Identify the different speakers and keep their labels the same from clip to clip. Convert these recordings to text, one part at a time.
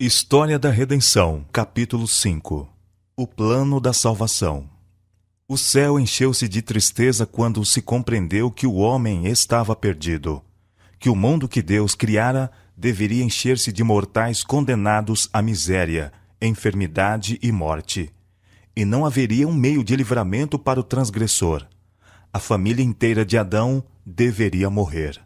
Speaker 1: História da Redenção, capítulo 5. O plano da salvação. O céu encheu-se de tristeza quando se compreendeu que o homem estava perdido, que o mundo que Deus criara deveria encher-se de mortais condenados à miséria, enfermidade e morte. E não haveria um meio de livramento para o transgressor. A família inteira de Adão deveria morrer.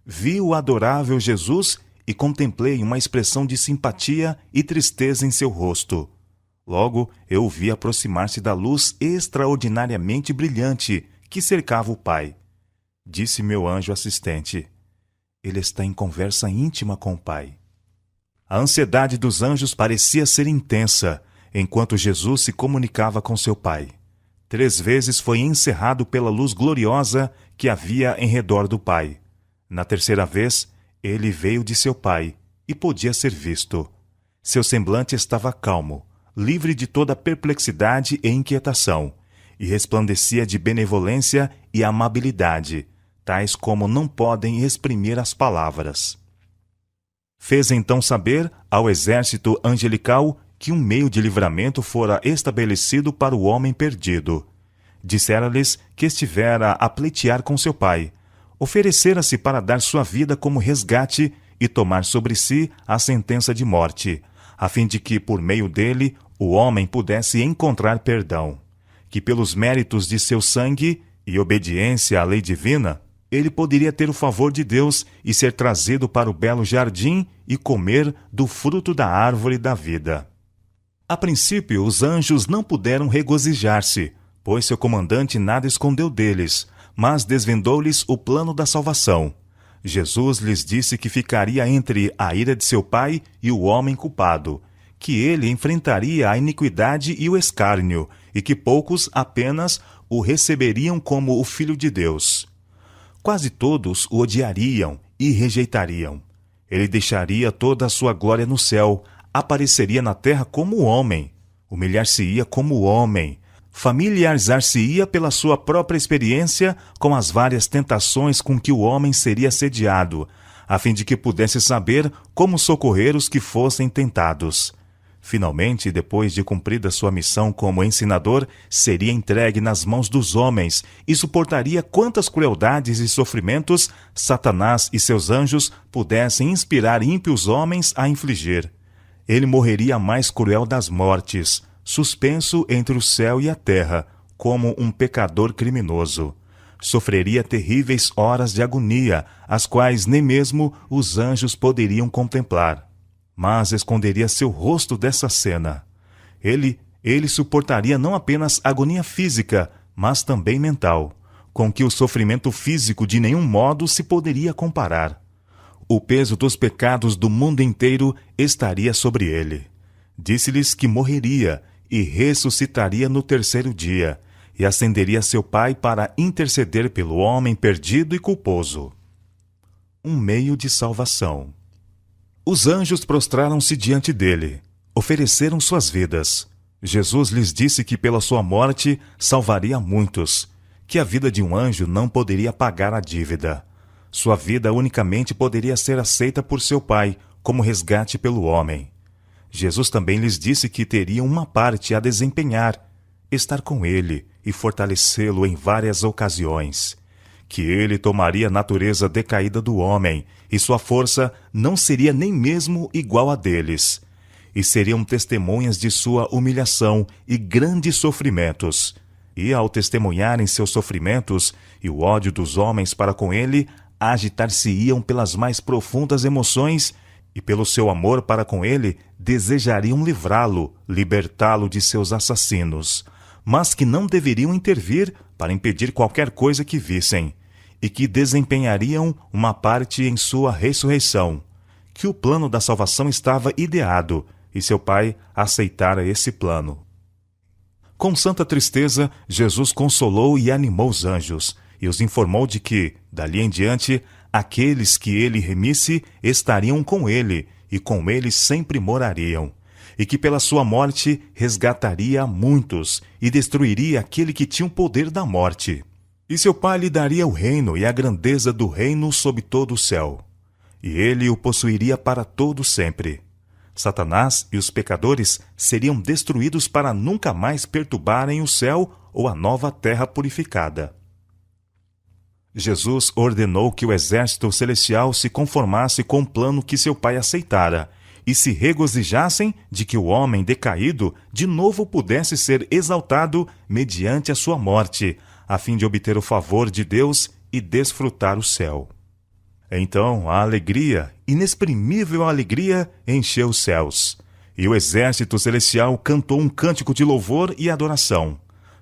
Speaker 1: Vi o adorável Jesus e contemplei uma expressão de simpatia e tristeza em seu rosto. Logo, eu o vi aproximar-se da luz extraordinariamente brilhante que cercava o Pai. Disse meu anjo assistente: ele está em conversa íntima com o Pai. A ansiedade dos anjos parecia ser intensa, enquanto Jesus se comunicava com seu Pai. 3 vezes foi encerrado pela luz gloriosa que havia em redor do Pai. Na 3ª vez, ele veio de seu Pai e podia ser visto. Seu semblante estava calmo, livre de toda perplexidade e inquietação, e resplandecia de benevolência e amabilidade, tais como não podem exprimir as palavras. Fez então saber ao exército angelical que um meio de livramento fora estabelecido para o homem perdido. Dissera-lhes que estivera a pleitear com seu Pai, oferecera-se para dar sua vida como resgate e tomar sobre si a sentença de morte, a fim de que, por meio dele, o homem pudesse encontrar perdão, que pelos méritos de seu sangue e obediência à lei divina, ele poderia ter o favor de Deus e ser trazido para o belo jardim e comer do fruto da árvore da vida. A princípio, os anjos não puderam regozijar-se, pois seu comandante nada escondeu deles, mas desvendou-lhes o plano da salvação. Jesus lhes disse que ficaria entre a ira de seu Pai e o homem culpado, que ele enfrentaria a iniquidade e o escárnio, e que poucos apenas o receberiam como o Filho de Deus. Quase todos o odiariam e rejeitariam. Ele deixaria toda a sua glória no céu, apareceria na terra como homem, humilhar-se-ia como homem, familiarizar-se-ia pela sua própria experiência com as várias tentações com que o homem seria assediado, a fim de que pudesse saber como socorrer os que fossem tentados. Finalmente, depois de cumprida sua missão como ensinador, seria entregue nas mãos dos homens e suportaria quantas crueldades e sofrimentos Satanás e seus anjos pudessem inspirar ímpios homens a infligir. Ele morreria a mais cruel das mortes, suspenso entre o céu e a terra, como um pecador criminoso. Sofreria terríveis horas de agonia, as quais nem mesmo os anjos poderiam contemplar. Mas esconderia seu rosto dessa cena. Ele suportaria não apenas agonia física, mas também mental, com que o sofrimento físico de nenhum modo se poderia comparar. O peso dos pecados do mundo inteiro estaria sobre ele. Disse-lhes que morreria e ressuscitaria no 3º dia, e ascenderia a seu Pai para interceder pelo homem perdido e culposo. Um meio de salvação. Os anjos prostraram-se diante dele, ofereceram suas vidas. Jesus lhes disse que pela sua morte salvaria muitos, que a vida de um anjo não poderia pagar a dívida. Sua vida unicamente poderia ser aceita por seu Pai, como resgate pelo homem. Jesus também lhes disse que teriam uma parte a desempenhar, estar com ele e fortalecê-lo em várias ocasiões, que ele tomaria a natureza decaída do homem e sua força não seria nem mesmo igual a deles, e seriam testemunhas de sua humilhação e grandes sofrimentos, e ao testemunharem seus sofrimentos e o ódio dos homens para com ele, agitar-se-iam pelas mais profundas emoções e pelo seu amor para com ele, desejariam livrá-lo, libertá-lo de seus assassinos, mas que não deveriam intervir para impedir qualquer coisa que vissem, e que desempenhariam uma parte em sua ressurreição, que o plano da salvação estava ideado, e seu Pai aceitara esse plano. Com santa tristeza, Jesus consolou e animou os anjos, e os informou de que, dali em diante, aqueles que ele remisse estariam com ele, e com ele sempre morariam, e que pela sua morte resgataria a muitos, e destruiria aquele que tinha o poder da morte. E seu Pai lhe daria o reino e a grandeza do reino sob todo o céu, e ele o possuiria para todo sempre. Satanás e os pecadores seriam destruídos para nunca mais perturbarem o céu ou a nova terra purificada. Jesus ordenou que o exército celestial se conformasse com o plano que seu Pai aceitara e se regozijassem de que o homem decaído de novo pudesse ser exaltado mediante a sua morte, a fim de obter o favor de Deus e desfrutar o céu. Então a alegria, inexprimível alegria, encheu os céus, e o exército celestial cantou um cântico de louvor e adoração.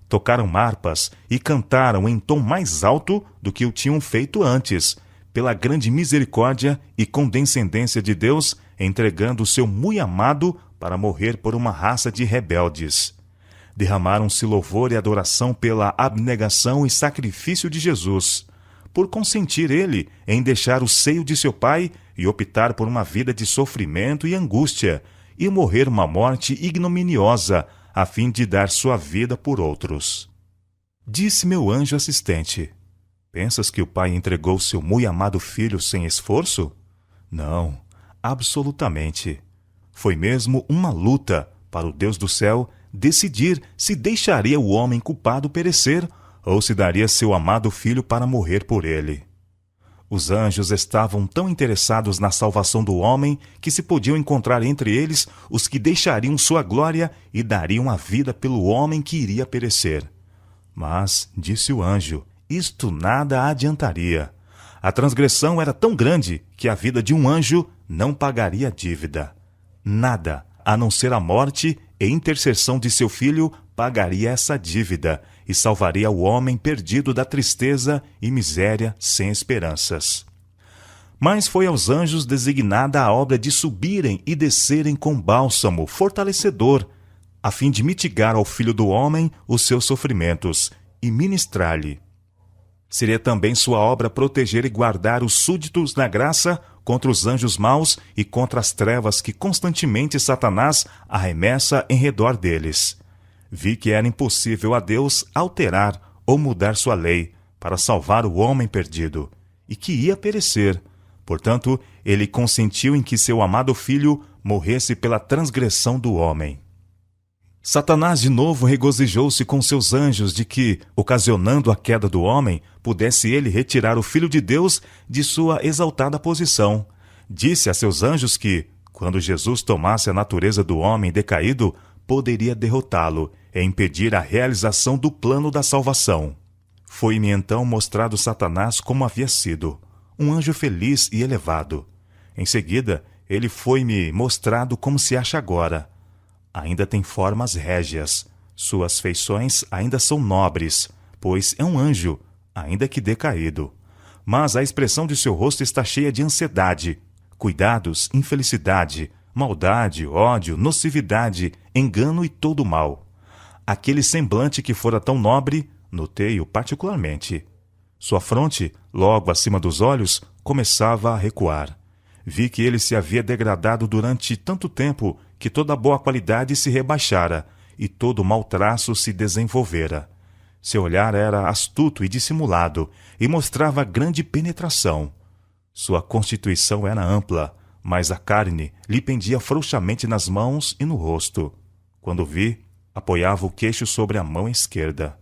Speaker 1: Tocaram harpas e cantaram em tom mais alto do que o tinham feito antes, pela grande misericórdia e condescendência de Deus, entregando o seu muito amado para morrer por uma raça de rebeldes. Derramaram-se louvor e adoração pela abnegação e sacrifício de Jesus, por consentir ele em deixar o seio de seu Pai e optar por uma vida de sofrimento e angústia, e morrer uma morte ignominiosa, a fim de dar sua vida por outros. Disse meu anjo assistente: pensas que o Pai entregou seu muito amado filho sem esforço? Não, absolutamente. Foi mesmo uma luta para o Deus do céu decidir se deixaria o homem culpado perecer ou se daria seu amado filho para morrer por ele. Os anjos estavam tão interessados na salvação do homem que se podiam encontrar entre eles os que deixariam sua glória e dariam a vida pelo homem que iria perecer. Mas, disse o anjo, isto nada adiantaria. A transgressão era tão grande que a vida de um anjo não pagaria a dívida. Nada, a não ser a morte e intercessão de seu filho, pagaria essa dívida e salvaria o homem perdido da tristeza e miséria sem esperanças. Mas foi aos anjos designada a obra de subirem e descerem com bálsamo fortalecedor, a fim de mitigar ao Filho do Homem os seus sofrimentos e ministrar-lhe. Seria também sua obra proteger e guardar os súditos na graça contra os anjos maus e contra as trevas que constantemente Satanás arremessa em redor deles. Vi que era impossível a Deus alterar ou mudar sua lei para salvar o homem perdido, e que ia perecer. Portanto, ele consentiu em que seu amado filho morresse pela transgressão do homem. Satanás de novo regozijou-se com seus anjos de que, ocasionando a queda do homem, pudesse ele retirar o Filho de Deus de sua exaltada posição. Disse a seus anjos que, quando Jesus tomasse a natureza do homem decaído, poderia derrotá-lo e impedir a realização do plano da salvação. Foi-me então mostrado Satanás como havia sido, um anjo feliz e elevado. Em seguida, ele foi-me mostrado como se acha agora. Ainda tem formas régias, suas feições ainda são nobres, pois é um anjo, ainda que decaído. Mas a expressão de seu rosto está cheia de ansiedade, cuidados, infelicidade, maldade, ódio, nocividade, engano e todo o mal. Aquele semblante que fora tão nobre, notei-o particularmente. Sua fronte, logo acima dos olhos, começava a recuar. Vi que ele se havia degradado durante tanto tempo que toda boa qualidade se rebaixara e todo mau traço se desenvolvera. Seu olhar era astuto e dissimulado e mostrava grande penetração. Sua constituição era ampla, mas a carne lhe pendia frouxamente nas mãos e no rosto. Quando vi, apoiava o queixo sobre a mão esquerda.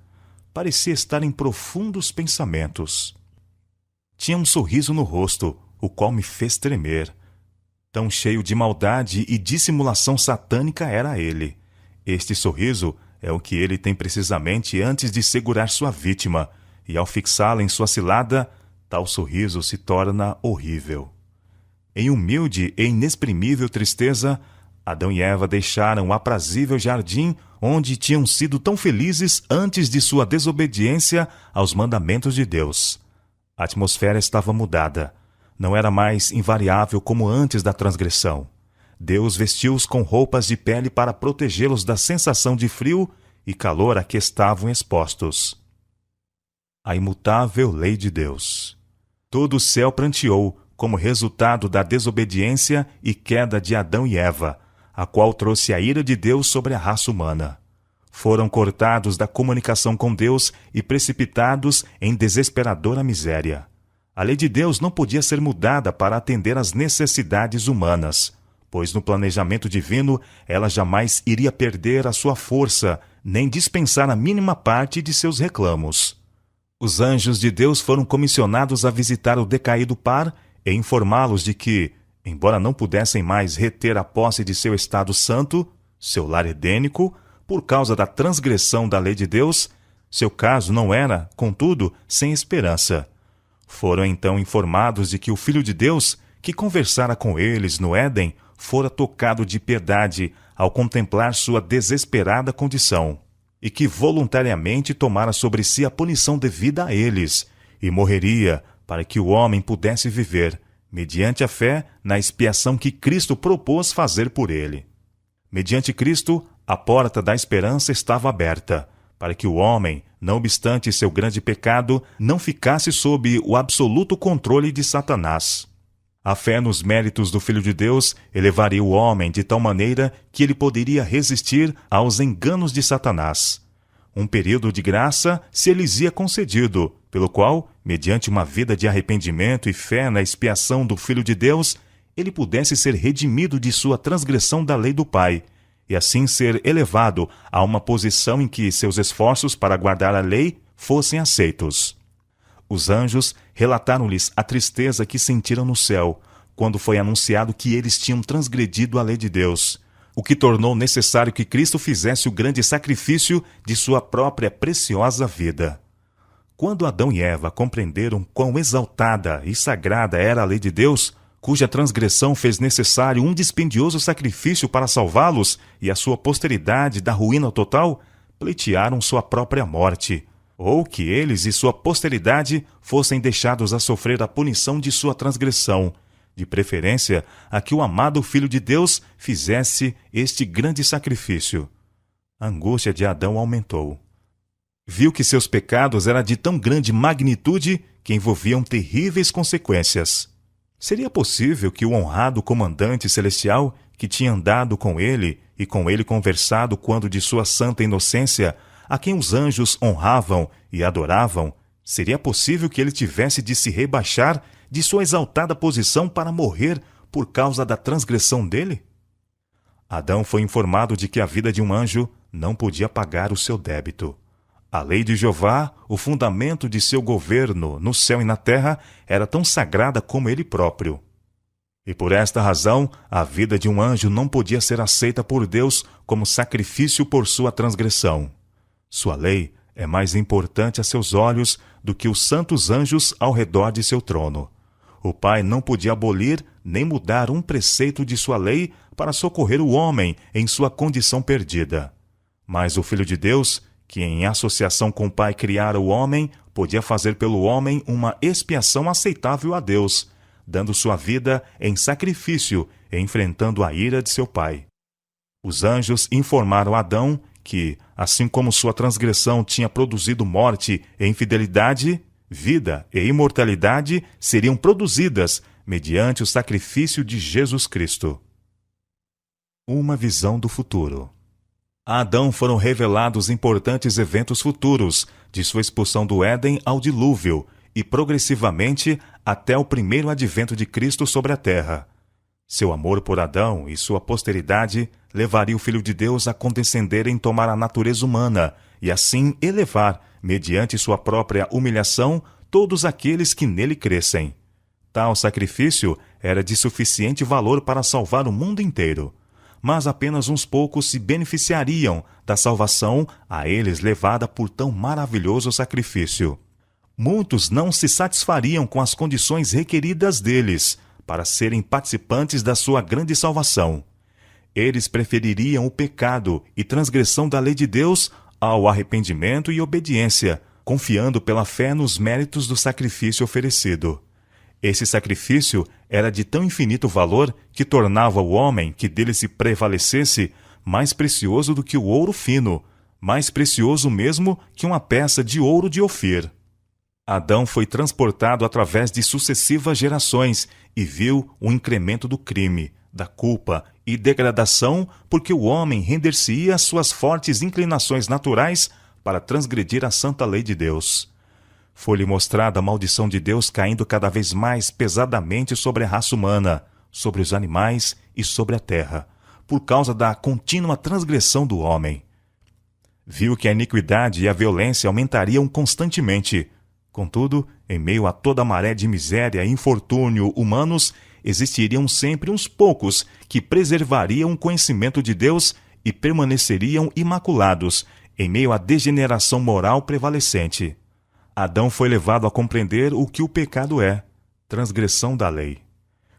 Speaker 1: Parecia estar em profundos pensamentos. Tinha um sorriso no rosto, o qual me fez tremer. Tão cheio de maldade e dissimulação satânica era ele. Este sorriso é o que ele tem precisamente antes de segurar sua vítima, e ao fixá-la em sua cilada, tal sorriso se torna horrível. Em humilde e inexprimível tristeza, Adão e Eva deixaram o aprazível jardim onde tinham sido tão felizes antes de sua desobediência aos mandamentos de Deus. A atmosfera estava mudada. Não era mais invariável como antes da transgressão. Deus vestiu-os com roupas de pele para protegê-los da sensação de frio e calor a que estavam expostos. A imutável lei de Deus. Todo o céu pranteou como resultado da desobediência e queda de Adão e Eva, a qual trouxe a ira de Deus sobre a raça humana. Foram cortados da comunicação com Deus e precipitados em desesperadora miséria. A lei de Deus não podia ser mudada para atender às necessidades humanas. pois no planejamento divino ela jamais iria perder a sua força, nem dispensar a mínima parte de seus reclamos. Os anjos de Deus foram comissionados a visitar o decaído par e informá-los de que, embora não pudessem mais reter a posse de seu estado santo, seu lar edênico, por causa da transgressão da lei de Deus, seu caso não era, contudo, sem esperança. Foram então informados de que o Filho de Deus, que conversara com eles no Éden, fora tocado de piedade ao contemplar sua desesperada condição, e que voluntariamente tomara sobre si a punição devida a eles, e morreria para que o homem pudesse viver, mediante a fé na expiação que Cristo propôs fazer por ele. Mediante Cristo, a porta da esperança estava aberta, para que o homem, não obstante seu grande pecado, não ficasse sob o absoluto controle de Satanás. A fé nos méritos do Filho de Deus elevaria o homem de tal maneira que ele poderia resistir aos enganos de Satanás. Um período de graça se lhes ia concedido, pelo qual, mediante uma vida de arrependimento e fé na expiação do Filho de Deus, ele pudesse ser redimido de sua transgressão da lei do Pai, e assim ser elevado a uma posição em que seus esforços para guardar a lei fossem aceitos. Os anjos relataram-lhes a tristeza que sentiram no céu, quando foi anunciado que eles tinham transgredido a lei de Deus, o que tornou necessário que Cristo fizesse o grande sacrifício de sua própria preciosa vida. Quando Adão e Eva compreenderam quão exaltada e sagrada era a lei de Deus, cuja transgressão fez necessário um dispendioso sacrifício para salvá-los e a sua posteridade da ruína total, pleitearam sua própria morte, ou que eles e sua posteridade fossem deixados a sofrer a punição de sua transgressão, de preferência a que o amado Filho de Deus fizesse este grande sacrifício. A angústia de Adão aumentou. Viu que seus pecados eram de tão grande magnitude que envolviam terríveis consequências. Seria possível que o honrado comandante celestial, que tinha andado com ele e com ele conversado quando de sua santa inocência, a quem os anjos honravam e adoravam, seria possível que ele tivesse de se rebaixar de sua exaltada posição para morrer por causa da transgressão dele? Adão foi informado de que a vida de um anjo não podia pagar o seu débito. A lei de Jeová, o fundamento de seu governo no céu e na terra, era tão sagrada como ele próprio. E por esta razão, a vida de um anjo não podia ser aceita por Deus como sacrifício por sua transgressão. Sua lei é mais importante a seus olhos do que os santos anjos ao redor de seu trono. O Pai não podia abolir nem mudar um preceito de sua lei para socorrer o homem em sua condição perdida. Mas o Filho de Deus, que em associação com o Pai criara o homem, podia fazer pelo homem uma expiação aceitável a Deus, dando sua vida em sacrifício e enfrentando a ira de seu Pai. Os anjos informaram Adão que, assim como sua transgressão tinha produzido morte e infidelidade, vida e imortalidade seriam produzidas mediante o sacrifício de Jesus Cristo. Uma visão do futuro. A Adão foram revelados importantes eventos futuros, de sua expulsão do Éden ao dilúvio, e progressivamente até o primeiro advento de Cristo sobre a terra. Seu amor por Adão e sua posteridade levaria o Filho de Deus a condescender em tomar a natureza humana, e assim elevar, mediante sua própria humilhação, todos aqueles que nele crescem. Tal sacrifício era de suficiente valor para salvar o mundo inteiro. Mas apenas uns poucos se beneficiariam da salvação a eles levada por tão maravilhoso sacrifício. Muitos não se satisfariam com as condições requeridas deles para serem participantes da sua grande salvação. Eles prefeririam o pecado e transgressão da lei de Deus ao arrependimento e obediência, confiando pela fé nos méritos do sacrifício oferecido. Esse sacrifício era de tão infinito valor que tornava o homem que dele se prevalecesse mais precioso do que o ouro fino, mais precioso mesmo que uma peça de ouro de Ofir. Adão foi transportado através de sucessivas gerações e viu o incremento do crime, da culpa e degradação, porque o homem render-se-ia às suas fortes inclinações naturais para transgredir a santa lei de Deus. Foi-lhe mostrada a maldição de Deus caindo cada vez mais pesadamente sobre a raça humana, sobre os animais e sobre a terra, por causa da contínua transgressão do homem. Viu que a iniquidade e a violência aumentariam constantemente. Contudo, em meio a toda a maré de miséria e infortúnio humanos, existiriam sempre uns poucos que preservariam o conhecimento de Deus e permaneceriam imaculados em meio à degeneração moral prevalecente. Adão foi levado a compreender o que o pecado é, transgressão da lei.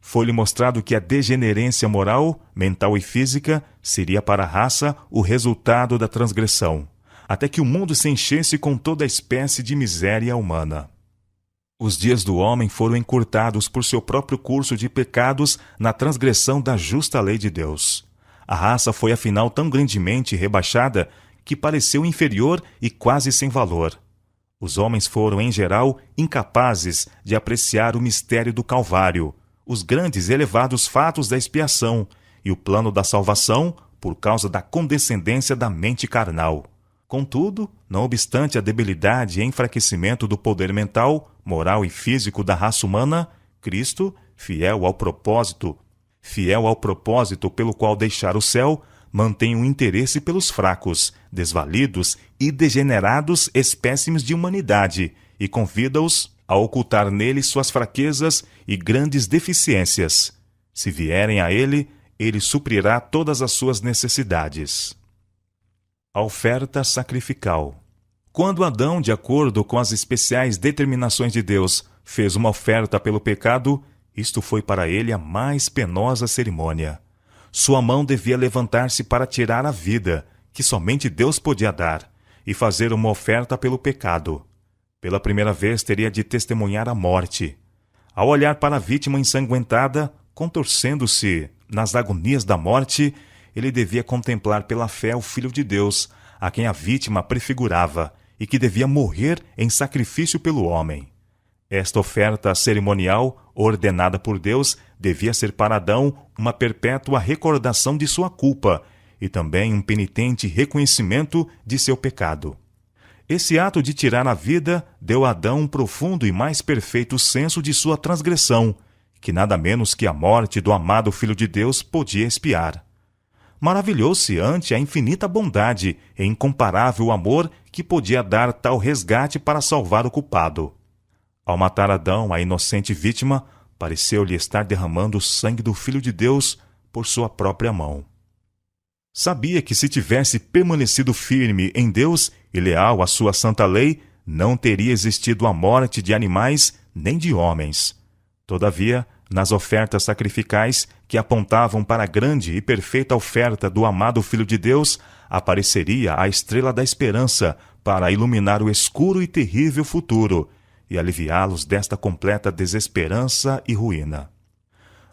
Speaker 1: Foi-lhe mostrado que a degenerência moral, mental e física seria para a raça o resultado da transgressão, até que o mundo se enchesse com toda a espécie de miséria humana. Os dias do homem foram encurtados por seu próprio curso de pecados na transgressão da justa lei de Deus. A raça foi afinal tão grandemente rebaixada que pareceu inferior e quase sem valor. Os homens foram, em geral, incapazes de apreciar o mistério do Calvário, os grandes e elevados fatos da expiação e o plano da salvação por causa da condescendência da mente carnal. Contudo, não obstante a debilidade e enfraquecimento do poder mental, moral e físico da raça humana, Cristo, fiel ao propósito pelo qual deixar o céu, mantém um interesse pelos fracos, desvalidos e degenerados espécimes de humanidade e convida-os a ocultar nele suas fraquezas e grandes deficiências. Se vierem a ele, ele suprirá todas as suas necessidades. A oferta sacrificial. Quando Adão, de acordo com as especiais determinações de Deus, fez uma oferta pelo pecado, isto foi para ele a mais penosa cerimônia. Sua mão devia levantar-se para tirar a vida, que somente Deus podia dar, e fazer uma oferta pelo pecado. Pela primeira vez teria de testemunhar a morte. Ao olhar para a vítima ensanguentada, contorcendo-se nas agonias da morte, ele devia contemplar pela fé o Filho de Deus, a quem a vítima prefigurava, e que devia morrer em sacrifício pelo homem. Esta oferta cerimonial, ordenada por Deus, devia ser para Adão uma perpétua recordação de sua culpa e também um penitente reconhecimento de seu pecado. Esse ato de tirar a vida deu a Adão um profundo e mais perfeito senso de sua transgressão, que nada menos que a morte do amado Filho de Deus podia expiar. Maravilhou-se ante a infinita bondade e incomparável amor que podia dar tal resgate para salvar o culpado. Ao matar Adão, a inocente vítima, pareceu-lhe estar derramando o sangue do Filho de Deus por sua própria mão. Sabia que se tivesse permanecido firme em Deus e leal à sua santa lei, não teria existido a morte de animais nem de homens. Todavia, nas ofertas sacrificais que apontavam para a grande e perfeita oferta do amado Filho de Deus, apareceria a estrela da esperança para iluminar o escuro e terrível futuro e aliviá-los desta completa desesperança e ruína.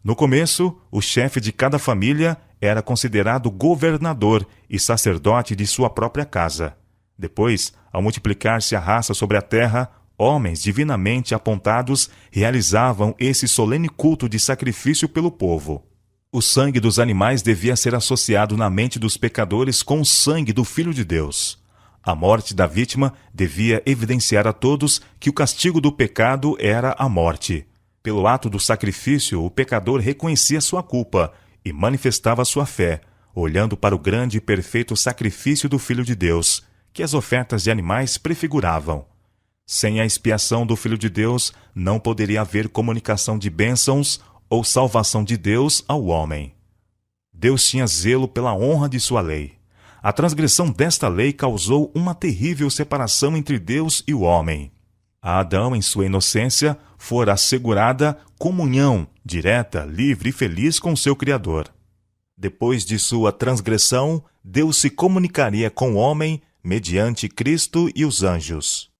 Speaker 1: No começo, o chefe de cada família era considerado governador e sacerdote de sua própria casa. Depois, ao multiplicar-se a raça sobre a terra, homens divinamente apontados realizavam esse solene culto de sacrifício pelo povo. O sangue dos animais devia ser associado na mente dos pecadores com o sangue do Filho de Deus. A morte da vítima devia evidenciar a todos que o castigo do pecado era a morte. Pelo ato do sacrifício, o pecador reconhecia sua culpa e manifestava sua fé, olhando para o grande e perfeito sacrifício do Filho de Deus, que as ofertas de animais prefiguravam. Sem a expiação do Filho de Deus, não poderia haver comunicação de bênçãos ou salvação de Deus ao homem. Deus tinha zelo pela honra de sua lei. A transgressão desta lei causou uma terrível separação entre Deus e o homem. A Adão, em sua inocência, fora assegurada comunhão direta, livre e feliz com seu Criador. Depois de sua transgressão, Deus se comunicaria com o homem mediante Cristo e os anjos.